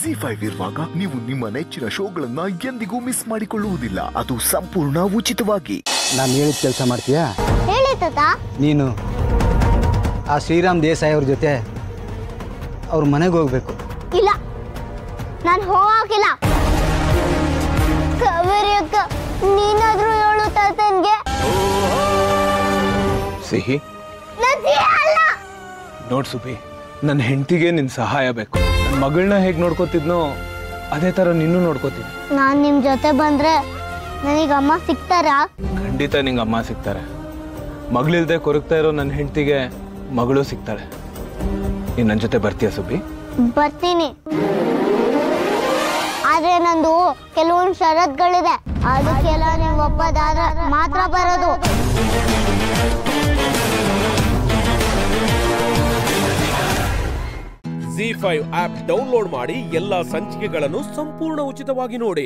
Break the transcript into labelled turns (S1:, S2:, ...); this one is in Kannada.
S1: ZEE5 ಇರುವಾಗ ನೀವು ನಿಮ್ಮ ನೆಚ್ಚಿನ ಶೋಗಳನ್ನ ಎಂದಿಗೂ ಮಿಸ್ ಮಾಡಿಕೊಳ್ಳುವುದಿಲ್ಲ. ಅದು ಸಂಪೂರ್ಣ ಉಚಿತವಾಗಿ.
S2: ನಾನು ಹೇಳಿದ ಕೆಲಸ ಮಾಡ್ತೀಯಾ?
S3: ಹೇಳಿ ತಾತ.
S2: ನೀನು ಆ ಶ್ರೀರಾಮ್ ದೇಸಾಯಿ ಅವ್ರ ಜೊತೆ ಅವ್ರ ಮನೆಗೆ ಹೋಗ್ಬೇಕು.
S3: ಇಲ್ಲ, ನಾನು ಹೋಗಿಲ್ಲ. ಕಾವೇರಿ ಅಕ್ಕ, ನೀನಾದ್ರೂ ಹೇಳು ತಾತನ್ಗೆ.
S4: ಸಿಹಿ ನೋಡ್ ಸುಬಿ, ನನ್ನ ಹೆಂಡತಿಗೆ ನಿನ್ ಸಹಾಯ ಬೇಕು. ನನ್ನ ಮಗಳನ್ನ ಹೇಗ್ ನೋಡ್ಕೋತಿದ್ನೋ ಅದೇ ತರ ನಿನ್ನೂ ನೋಡ್ಕೋತೀನಿ.
S3: ನಾನ್ ನಿಮ್ ಜೊತೆ ಬಂದ್ರೆ ನನಗೆ ಅಮ್ಮ ಸಿಗ್ತಾರಾ?
S4: ಖಂಡಿತ ನಿಂಗೆ ಅಮ್ಮ ಸಿಗ್ತಾರೆ. ಮಗಳಿಲ್ದೆ ಕೊರಗ್ತಾ ಇರೋ ನನ್ನ ಹೆಂಡತಿಗೆ ಮಗಳು ಸಿಗ್ತಾಳೆ. ನೀನ್ ನನ್ನ ಜೊತೆ ಬರ್ತೀಯ ಸುಬ್ಬಿ?
S3: ಬರ್ತೀನಿ. ಆದ್ರೆ ನಂದು ಕೆಲವೊಂದು ಷರತ್ತುಗಳಿದೆ. ಅದಕ್ಕೆಲ್ಲ ನೀವು ಒಪ್ಪದಾದ್ರೆ ಮಾತ್ರ ಬರೋದು.
S5: ZEE5 ಆಪ್ ಡೌನ್ಲೋಡ್ ಮಾಡಿ ಎಲ್ಲಾ ಸಂಚಿಕೆಗಳನ್ನು ಸಂಪೂರ್ಣ ಉಚಿತವಾಗಿ ನೋಡಿ.